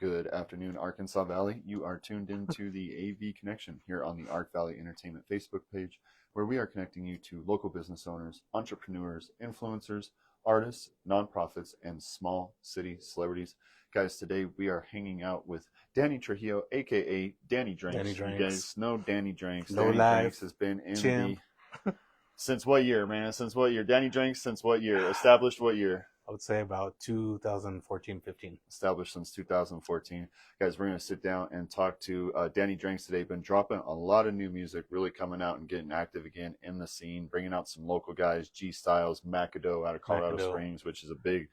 Good afternoon, Arkansas Valley. You are tuned into the AV Connection here on the Ark Valley Entertainment Facebook page, where we are connecting you to local business owners, entrepreneurs, influencers, artists, nonprofits, and small city celebrities. Guys, today we are hanging out with Danny Trujillo, aka Danny Drinks. Danny Drinks. You guys know Danny Drinks. No Danny life. Drinks has been in Chimp. the since what year, man? Since what year? Danny Drinks since what year? Established what year? I would say about 2014-15. Established since 2014. Guys, we're going to sit down and talk to Danny Drinks today. Been dropping a lot of new music, really coming out and getting active again in the scene, bringing out some local guys, G Styles, Macado out of Colorado Springs, which is a big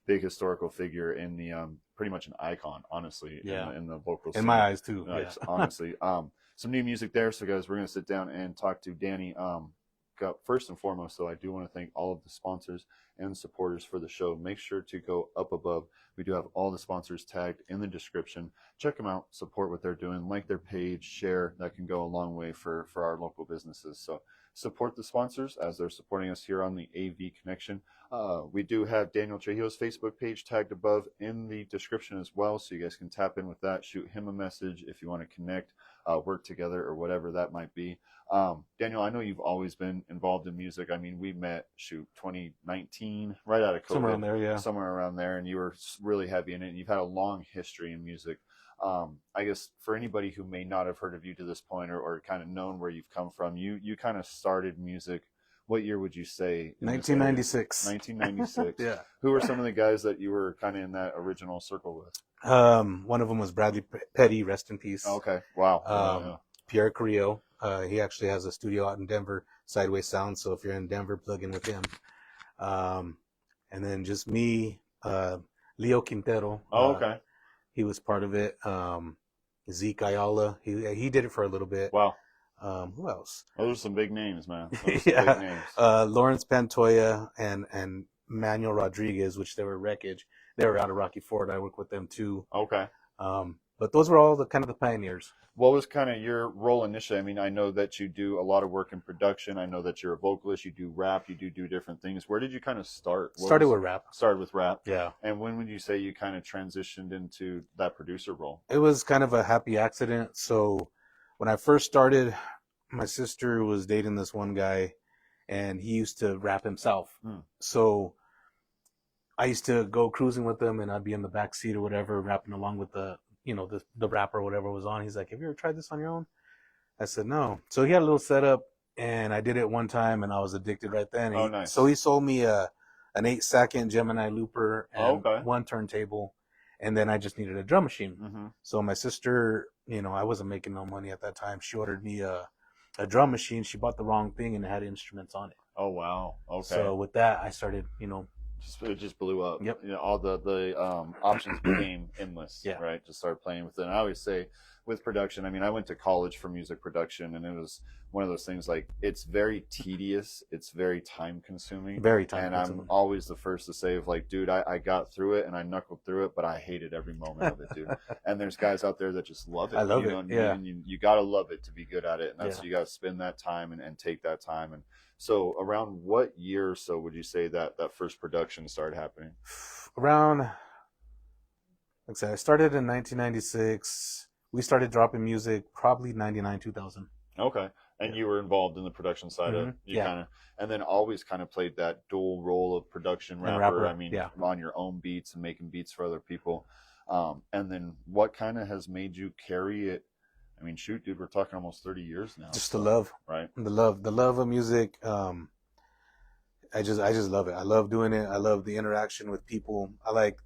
historical figure in the pretty much an icon, honestly, in the vocal scene. In my eyes, too. Honestly. Some new music there. So, guys, we're going to sit down and talk to Danny. First and foremost, though, I do want to thank all of the sponsors and supporters for the show. Make sure to go up above. We do have all the sponsors tagged in the description. Check them out, support what they're doing, like their page, share. That can go a long way for our local businesses. So support the sponsors as they're supporting us here on the AV Connection. We do have Daniel Trujillo's Facebook page tagged above in the description as well, so you guys can tap in with that, shoot him a message if you want to connect, work together, or whatever that might be. Daniel, I know you've always been involved in music. I mean, we met, 2019, right out of COVID. Somewhere around there, and you were really heavy in it, and you've had a long history in music. I guess for anybody who may not have heard of you to this point or kind of known where you've come from, you kind of started music. What year would you say? 1996. 1996. Yeah. Who were some of the guys that you were kind of in that original circle with? One of them was Bradley Petty, rest in peace. Okay. Wow. Pierre Carrillo. He actually has a studio out in Denver, Sideways Sound. So if you're in Denver, plug in with him. And then just me, Leo Quintero. Oh, okay. He was part of it. Zeke Ayala. He did it for a little bit. Wow. Who else? Those are some big names, man. Big names. Lawrence Pantoya and Manuel Rodriguez, which they were Wreckage. They were out of Rocky Ford. I worked with them too. Okay. But those were all the pioneers. What was kind of your role initially? I mean, I know that you do a lot of work in production. I know that you're a vocalist. You do rap. You do different things. Where did you kind of start? Started with rap. Started with rap. Yeah. And when would you say you kind of transitioned into that producer role? It was kind of a happy accident. So when I first started, my sister was dating this one guy, and he used to rap himself. So I used to go cruising with him, and I'd be in the back seat or whatever, rapping along with the rapper or whatever was on. He's like, "Have you ever tried this on your own?" I said, "No." So he had a little setup, and I did it one time, and I was addicted right then. Nice. So he sold me an 8-second Gemini looper and one turntable, and then I just needed a drum machine. Mm-hmm. So my sister, I wasn't making no money at that time. She ordered me a drum machine. She bought the wrong thing, and it had instruments on it. Oh, wow. Okay. So with that, I started, it just blew up. Yep. All the options became endless. Yeah. Right. Just started playing with it. And I always say with production, I mean, I went to college for music production, and it was one of those things like it's very tedious. It's very time consuming. Very time consuming. And I'm always the first to say, dude, I got through it and I knuckled through it, but I hated every moment of it, dude. And there's guys out there that just love it. I love it. Yeah. And you got to love it to be good at it. And that's, you got to spend that time and take that time. And so around what year or so would you say that first production started happening? Around, like I said, I started in 1996. We started dropping music probably 99, 2000. Okay. And you were involved in the production side of it. And then always kind of played that dual role of production rapper. I mean, on your own beats and making beats for other people. And then what kind of has made you carry it? I mean, shoot, dude, we're talking almost 30 years now. Just the love, right? The love of music. I just love it. I love doing it. I love the interaction with people. I like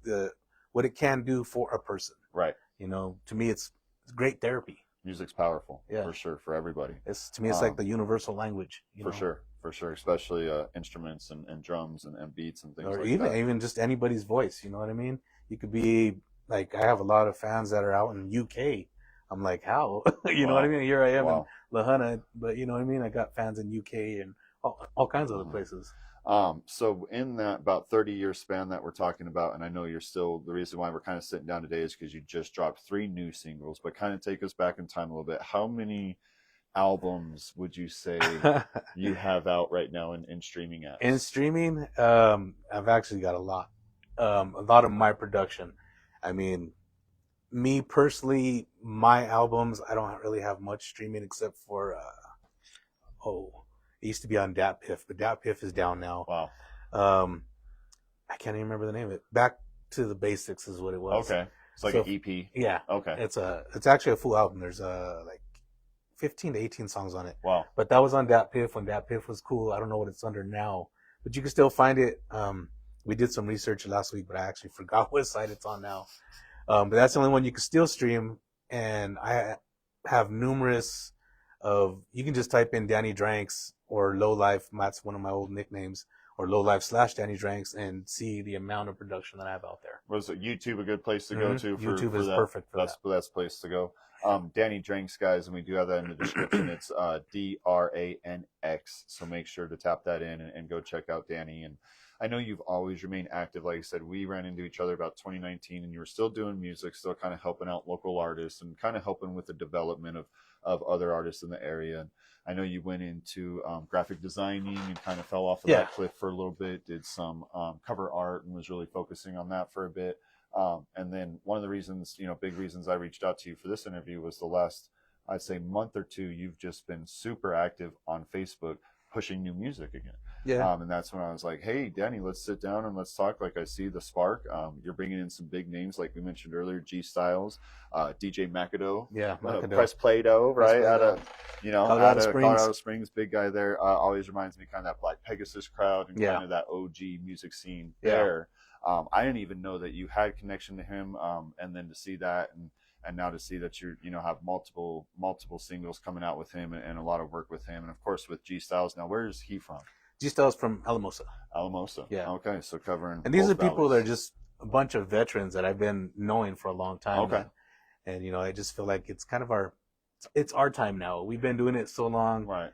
what it can do for a person. Right. To me, it's great therapy. Music's powerful, for sure, for everybody. It's like the universal language. For sure, especially instruments and drums and beats and things or like even, that. Even just anybody's voice. You know what I mean? You could be like, I have a lot of fans that are out in UK. I'm like, how? You know what I mean? Here I am in Lahana, but you know what I mean? I got fans in UK and all kinds of other places. So in that about 30-year span that we're talking about, and I know you're still, the reason why we're kind of sitting down today is because you just dropped 3 new singles, but kind of take us back in time a little bit. How many albums would you say you have out right now in streaming apps? In streaming, I've actually got a lot of my production. I mean, me personally, my albums, I don't really have much streaming except for it used to be on DatPiff, but DatPiff is down now. Wow. I can't even remember the name of it. Back to the Basics is what it was. Okay. It's like So, an EP. Yeah. Okay. It's actually a full album. There's like 15 to 18 songs on it. Wow. But that was on DatPiff when DatPiff was cool. I don't know what it's under now, but you can still find it. We did some research last week, but I actually forgot what site it's on now. But that's the only one you can still stream. And I have numerous you can just type in Danny Dranks or Low Life. That's one of my old nicknames, or Low Life / Danny Dranks, and see the amount of production that I have out there. Was YouTube a good place to go to? YouTube is perfect for that. That's the place to go. Danny Dranks, guys, and we do have that in the description. It's DRANX. So make sure to tap that in and go check out Danny. And I know you've always remained active. Like I said, we ran into each other about 2019, and you were still doing music, still kind of helping out local artists and kind of helping with the development of other artists in the area. And I know you went into graphic designing and kind of fell off of that cliff for a little bit, did some cover art and was really focusing on that for a bit. And then one of the reasons, big reasons I reached out to you for this interview was the last, I'd say, month or two, you've just been super active on Facebook pushing new music again. Yeah. And that's when I was like, hey, Danny, let's sit down and let's talk. Like, I see the spark. You're bringing in some big names, like we mentioned earlier, G Styles, DJ McAdoo. Yeah, McAdoo. Press Play-Doh, right? Out of Colorado Springs. Springs, big guy there. Always reminds me kind of that Black Pegasus crowd and kind of that OG music scene there. I didn't even know that you had connection to him. And then to see that and now to see that you have multiple singles coming out with him and a lot of work with him, and of course with G Styles. Now, where is he from? G Styles from Alamosa. Alamosa. Yeah. Okay, so covering. And these are both people that are valleys. just a bunch of veterans that I've been knowing for a long time. Okay. And I just feel like it's kind of it's our time now. We've been doing it so long. Right.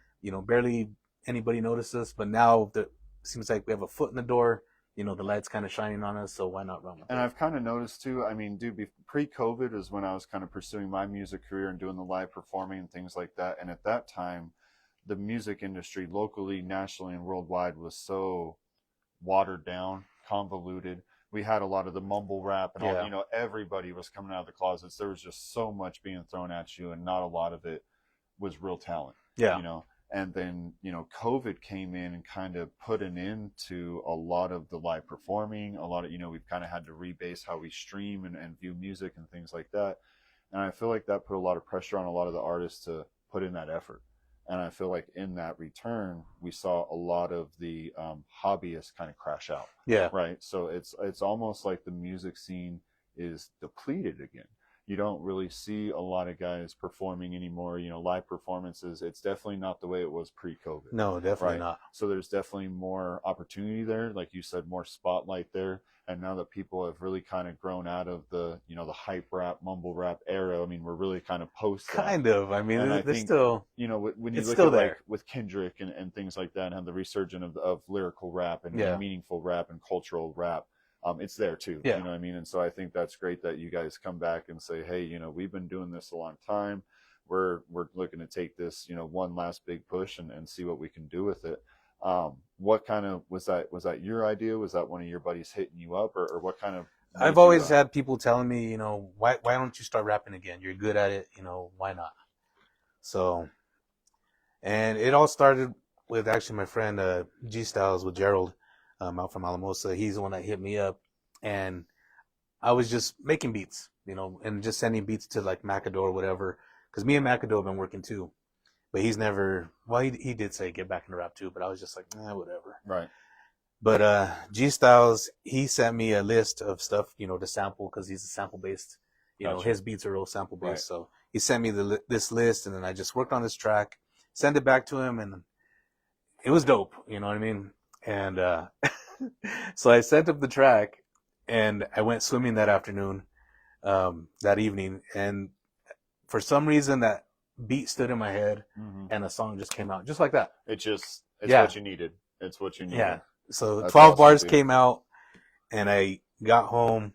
Barely anybody noticed us, but now it seems like we have a foot in the door. The light's kind of shining on us, so why not run with it? And I've kind of noticed too, I mean, dude, pre-COVID is when I was kind of pursuing my music career and doing the live performing and things like that. And at that time, the music industry locally, nationally, and worldwide was so watered down, convoluted. We had a lot of the mumble rap and all, everybody was coming out of the closets. There was just so much being thrown at you, and not a lot of it was real talent. Yeah. And then, COVID came in and kind of put an end to a lot of the live performing, a lot of, we've kind of had to rebase how we stream and view music and things like that. And I feel like that put a lot of pressure on a lot of the artists to put in that effort. And I feel like in that return, we saw a lot of the hobbyists kind of crash out. Yeah. Right. So it's almost like the music scene is depleted again. You don't really see a lot of guys performing anymore, live performances. It's definitely not the way it was pre-COVID. No, definitely not. So there's definitely more opportunity there. Like you said, more spotlight there. And now that people have really kind of grown out of the, the hype rap, mumble rap era, I mean, we're really kind of post that. Kind of. I mean, they're still, when you it's look still at there. like with Kendrick and things like that, and the resurgence of lyrical rap and meaningful rap and cultural rap, it's there too. Yeah. You know what I mean? And so I think that's great that you guys come back and say, hey, we've been doing this a long time. We're looking to take this, one last big push and see what we can do with it. What kind of was that your idea? Was that one of your buddies hitting you up, or what kind of? I've always had people telling me, why don't you start rapping again? You're good at it, why not? So, and it all started with actually my friend G Styles with Gerald. Out from Alamosa. He's the one that hit me up, and I was just making beats, and just sending beats to like McAdoo or whatever, because me and McAdoo have been working too, but he's never, well, he did say get back into rap too, but I was just like, whatever. Right. But G Styles, he sent me a list of stuff, to sample, because he's a sample based, Gotcha. His beats are real sample based. Right. So he sent me this list, and then I just worked on this track, sent it back to him, and it was dope. You know what I mean? And so I sent him the track, and I went swimming that afternoon, that evening, and for some reason that beat stood in my head, and a song just came out just like that. It's what you needed. It's what you needed. Yeah. So That's 12 awesome, bars dude. came out, and I got home,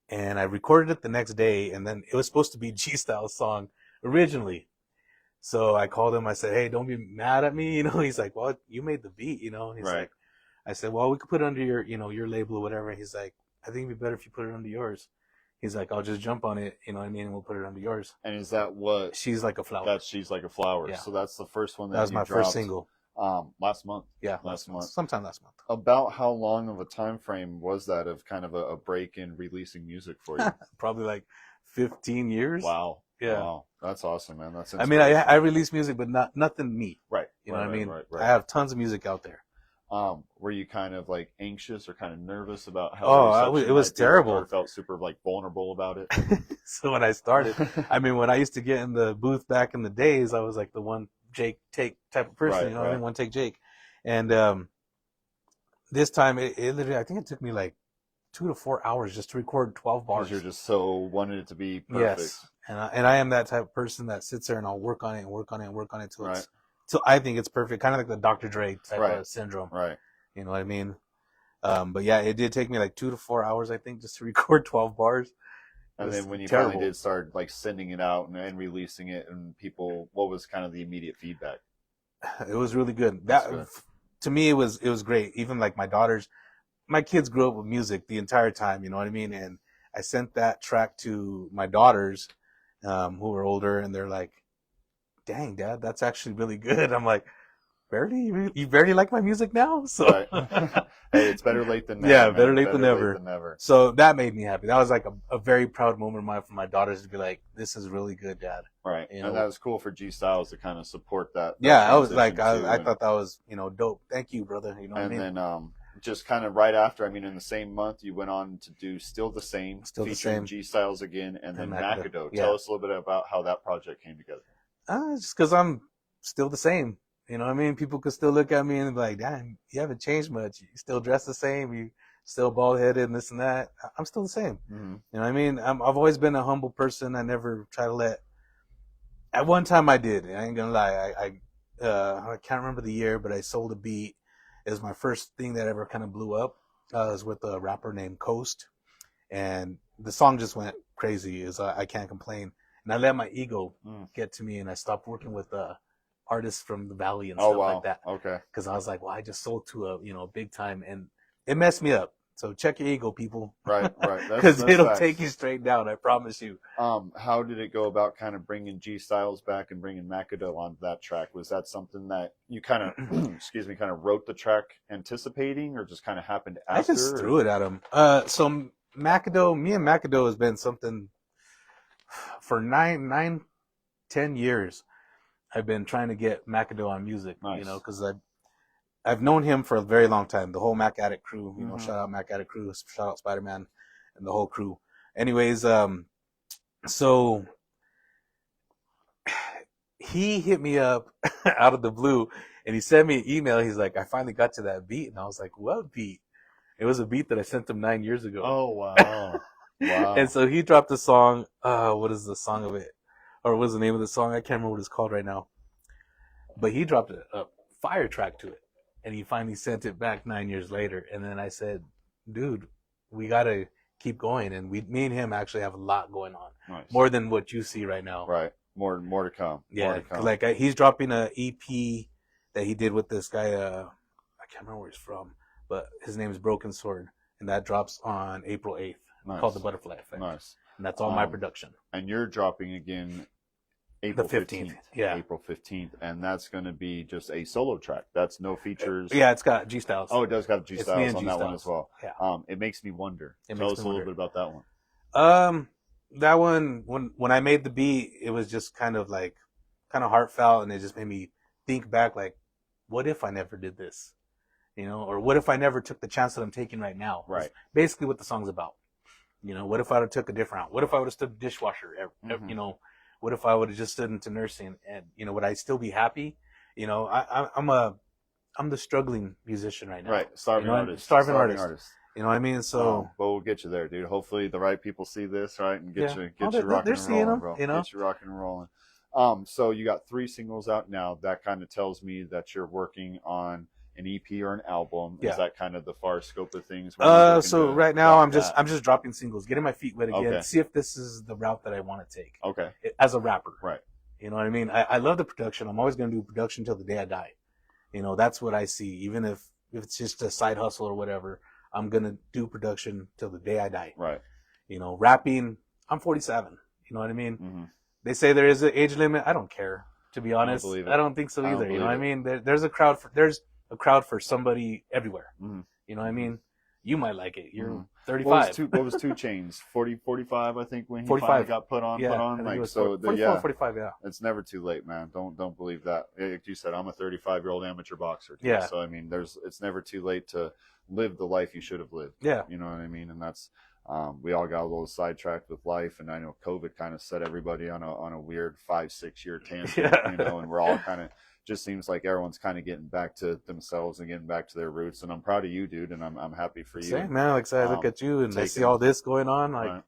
and I recorded it the next day, and then it was supposed to be G Styles' song originally. So I called him. I said, "Hey, don't be mad at me." He's like, "Well, you made the beat, He's Right. like, I said, "Well, we could put it under your, your label or whatever." And he's like, "I think it'd be better if you put it under yours." He's like, I'll just jump on it, you know what I mean, and we'll put it under yours. And is that what? She's Like a Flower. That She's Like a Flower. Yeah. So that's the first one That was you my dropped, first single. Last month. Yeah, last month. Sometime last month. About how long of a time frame was that of kind of a break in releasing music for you? Probably like 15 years. Wow. Yeah. Wow. That's awesome, man. That's. I mean, I release music, but nothing me. Right. You know what I mean? Right. I have tons of music out there. Were you kind of like anxious or kind of nervous about how? Oh, it was terrible. Or felt super like vulnerable about it. So when I started, I mean, when I used to get in the booth back in the days, I was like the one Jake take type of person, Right, you know what I right. mean? One take Jake. And this time, it literally, I think it took me like 2 to 4 hours just to record 12 bars. Because you're just so wanted it to be perfect. Yes, and I am that type of person that sits there and I'll work on it and work on it and work on it till Right. till I think it's perfect, kind of like the Dr. Dre type Right. of syndrome. Right. You know what I mean? But yeah, it did take me like 2 to 4 hours, I think, just to record 12 bars. And was then when you terrible. finally did start like sending it out and releasing it, and people, what was kind of the immediate feedback? It was really good. That's That good. To me, it was great. Even like my kids grew up with music the entire time. You know what I mean? And I sent that track to my daughters, who were older, and they're like, "Dang, Dad, that's actually really good." I'm like, "Barely? You barely like my music now?" So, Right. Hey, it's better late than never. Yeah, man. better late than never. So that made me happy. That was like a very proud moment for my daughters to be like, "This is really good, Dad." Right. You know? And that was cool for G Styles to kind of support that. Yeah, I was like, transition too, I and- thought that was, dope. Thank you, brother. You know what I And mean? then just kind of right after, I mean, in the same month, you went on to do Still the Same, Still the featuring Same. G Styles again, and then And Macado. Macado. Yeah. Tell us a little bit about how that project came together. Just because I'm still the same. You know what I mean? People could still look at me and be like, "Damn, you haven't changed much. You still dress the same. You still bald headed and this and that." I'm still the same. Mm-hmm. You know what I mean? I've always been a humble person. I never try to let. At one time, I did. I ain't gonna lie. I can't remember the year, but I sold a beat. It was my first thing that ever kind of blew up. It was with a rapper named Coast, and the song just went crazy. Is I Can't Complain, and I let my ego get to me, and I stopped working with artists from the Valley and stuff like that. Okay. Because I was like, well, I just sold to a big time, and it messed me up. So check your ego, people. Right. Because it'll facts. take you straight down. I promise you. How did it go about kind of bringing G Styles back and bringing Macado onto that track? Was that something that you kind of, kind of wrote the track anticipating, or just kind of happened after? I just threw it at him. So me and Macado has been something for 10 years. I've been trying to get Macado on music, Nice. Because I've known him for a very long time. The whole Mac Addict crew, Mhm. shout out Mac Addict crew, shout out Spider-Man and the whole crew. Anyways, so he hit me up out of the blue and he sent me an email. He's like, "I finally got to that beat." And I was like, "What beat?" It was a beat that I sent him 9 years ago. Oh, wow. Wow. And so he dropped a song. What is the song of it? Or what's the name of the song? I can't remember what it's called right now. But he dropped a fire track to it. And he finally sent it back 9 years later. And then I said, "Dude, we got to keep going." And me and him actually have a lot going on. Nice. More than what you see right now. Right. More to come. Yeah. More to come. Like he's dropping a EP that he did with this guy. I can't remember where he's from. But his name is Broken Sword. And that drops on April 8th. Nice. Called The Butterfly Effect. Nice. And that's all my production. And you're dropping again April 15th. Yeah. April 15th. And that's going to be just a solo track. That's no features. Yeah, it's got G Styles. Oh, it does got G It's me Styles and on that one G as well. Yeah. It makes me wonder. It Tell makes us me a little wonder. bit about that one. That one, when I made the beat, it was just kind of heartfelt, and it just made me think back, like, what if I never did this? Or what if I never took the chance that I'm taking right now? Right. That's basically what the song's about. What if I would have took a different route? What if I would have stood dishwasher? Mhm. What if I would have just stood into nursing? And would I still be happy? I'm the struggling musician right now. Right. Starving artist. Starving artist. You know what I mean? So, but we'll get you there, dude. Hopefully the right people see this, right, and get Yeah. you Oh, get you they're rocking and seeing rolling, them, bro. you know? Get you rocking and rolling. So you got 3 singles out now. That kind of tells me that you're working on an EP or an album. Yeah. Is that kind of the far scope of things? when you're looking so to right now drop that? I'm just dropping singles, getting my feet wet again, Okay. see if this is the route that I want to take Okay. as a rapper. Right. You know what I mean? I love the production. I'm always going to do production till the day I die. That's what I see. Even if it's just a side hustle or whatever, I'm going to do production till the day I die. Right. You know, rapping, I'm 47. You know what I mean? Mm-hmm. They say there is an age limit. I don't care, to be honest. believe it. I don't think so I don't either. You know what I believe mean? There's a crowd for somebody everywhere. Mm-hmm. You know what I mean? You might like it. You're Mhm. 35. What was 2 Chainz? 40, 45, I think, when he 45. finally got put on. Yeah, Put I on. think it Like, was so, 44, yeah. 45, yeah. It's never too late, man. Don't believe that. Like you said, I'm a 35-year-old amateur boxer. Too, Yeah. So I mean, it's never too late to live the life you should have lived. Yeah. You know what I mean? And that's we all got a little sidetracked with life, and I know COVID kind of set everybody on a weird 5-6 year tangent. Yeah. You know, and we're all kind of just seems like everyone's kind of getting back to themselves and getting back to their roots. And I'm proud of you, dude, and I'm happy for you. Same, man. Like I said, I look at you and I see taking- all this going on. Like, Right.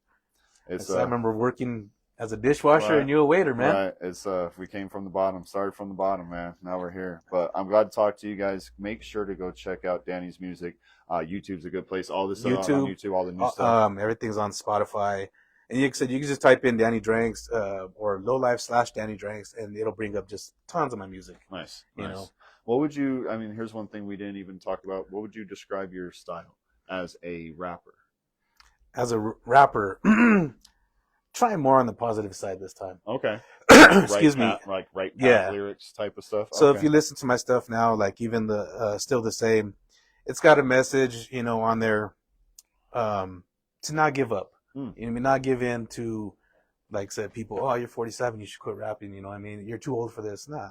It's I remember working as a dishwasher and you a waiter, man. Right. It's we came from the bottom, started from the bottom, man. Now we're here. But I'm glad to talk to you guys. Make sure to go check out Danny's music. YouTube's a good place. All this stuff on YouTube, all the new stuff. Everything's on Spotify. And you can just type in Danny Dranks or Lowlife / Danny Dranks, and it'll bring up just tons of my music. Nice. You Nice. know. What would you? I mean, here's one thing we didn't even talk about. What would you describe your style as a rapper? As a rapper, try more on the positive side this time. Okay. Excuse me. Right Yeah. lyrics type of stuff. So Okay. if you listen to my stuff now, like even the Still the Same, it's got a message, you know, on there to not give up. You know what I mean? Not give in to, like said, people, oh, you're 47, you should quit rapping. You know what I mean? You're too old for this. Nah,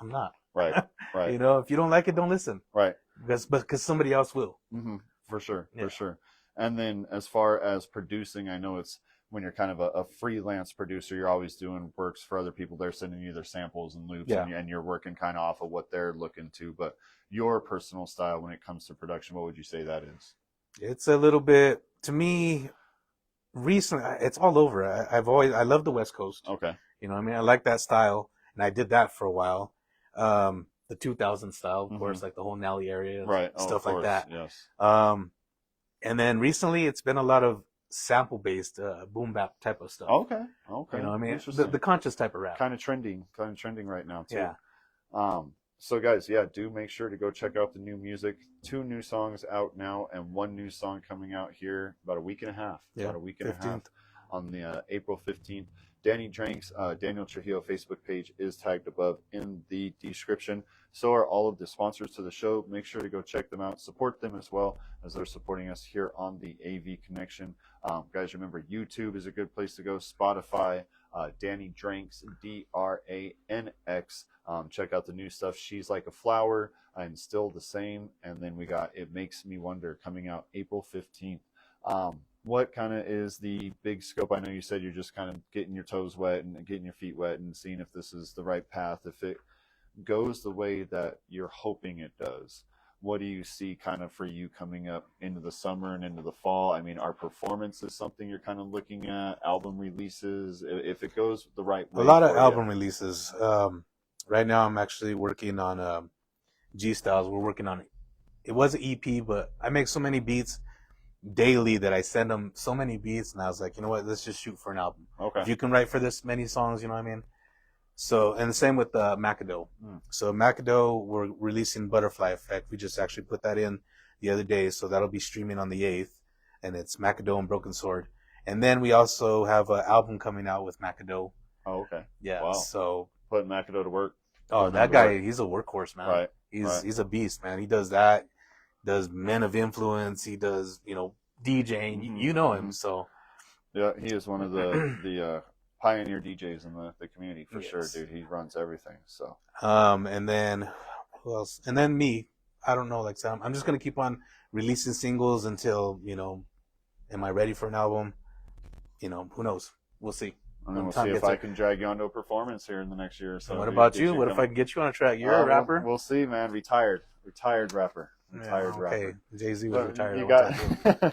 I'm not. Right. Right. You know, if you don't like it, don't listen. Right. Because somebody else will. Mm-hmm. For sure. Yeah. For sure. And then as far as producing, I know it's when you're kind of a freelance producer, you're always doing works for other people. They're sending you their samples and loops, Yeah. and you're working kind of off of what they're looking to. But your personal style when it comes to production, what would you say that is? It's a little bit, to me, recently, it's all over. I love the West Coast. Okay. You know what I mean? I like that style, and I did that for a while. The 2000 style, of course, like the whole Nelly area, Right. stuff of like that. Yes. And then recently, it's been a lot of sample-based boom bap type of stuff. Okay. Okay. You know what I mean? Interesting. The conscious type of rap. Kind of trending right now too. Yeah. So guys, yeah, do make sure to go check out the new music. 2 new songs out now, and 1 new song coming out here about a week and a half. Yeah, About a week and 15th. a half on the April 15th. Danny Dranks, Daniel Trujillo Facebook page is tagged above in the description. So are all of the sponsors to the show. Make sure to go check them out. Support them as well as they're supporting us here on the AV Connection. Guys, remember, YouTube is a good place to go. Spotify, Danny Dranks, DRANX. Check out the new stuff. She's Like a Flower and Still the Same. And then we got It Makes Me Wonder coming out April 15th. What kind of is the big scope? I know you said you're just kind of getting your toes wet and getting your feet wet and seeing if this is the right path. If it goes the way that you're hoping it does, what do you see kind of for you coming up into the summer and into the fall? I mean, are performances something you're kind of looking at? Album releases? If it goes the right way? A lot of for you? album releases. Right now, I'm actually working on G Styles. We're working on it. It was an EP, but I make so many beats daily that I send them so many beats, and I was like, you know what? Let's just shoot for an album. Okay. If you can write for this many songs, you know what I mean? So, and the same with Macado. So Macado, we're releasing Butterfly Effect. We just actually put that in the other day, so that'll be streaming on the 8th, and it's Macado and Broken Sword. And then we also have an album coming out with Macado. Oh, okay. Yeah. Wow. So, Putting Macado to work. oh, that guy, he's a workhorse, man. Right. He's a beast, man. He does that. Does Men of Influence. He does, DJing. Mhm. You know him, so. Yeah, he is one of the pioneer DJs in the community for sure, Yes. dude. He runs everything. So And then who else? And then me. I don't know. Like, so I'm just gonna keep on releasing singles until am I ready for an album? Who knows? We'll see. and then When we'll time see if gets I it. can drag you onto a performance here in the next year or so. And what dude. about Get you? What if coming. I can get you on a track? You're a rapper. We'll see, man. Retired rapper. Retired Yeah, rapper. okay. Jay-Z was But retired. you a got. long time.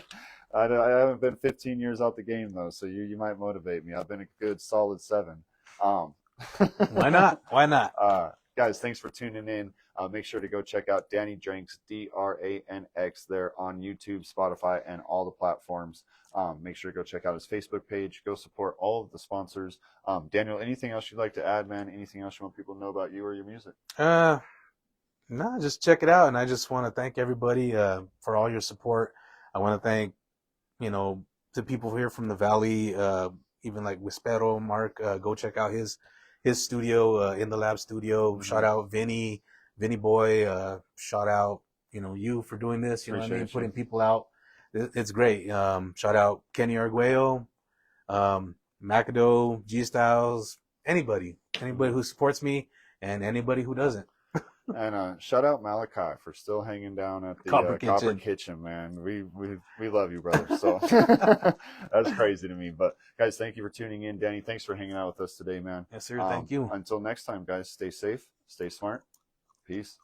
I haven't been 15 years out the game though, so you might motivate me. I've been a good solid 7. Why not? Why not? Guys, thanks for tuning in. Make sure to go check out Danny Dranks, DRANX, there on YouTube, Spotify, and all the platforms. Make sure to go check out his Facebook page. Go support all of the sponsors. Daniel, anything else you'd like to add, man? Anything else you want people to know about you or your music? No, just check it out. And I just want to thank everybody for all your support. I want to thank, to people here from the Valley, even like Wispero, Mark, go check out his studio, In the Lab studio. Mhm. Shout out Vinny Boy. Shout out, you for doing this. You know what I mean? Appreciate you. Putting people out. It's great. Shout out Kenny Arguello, McAdoo, G Styles, anybody who supports me, and anybody who doesn't. And shout out Malachi for still hanging down at the Copper Copper Kitchen. Kitchen, man. We love you, brother. So that's crazy to me. But guys, thank you for tuning in. Danny, thanks for hanging out with us today, man. Yes, sir. Thank you. Until next time, guys, stay safe, stay smart. Peace.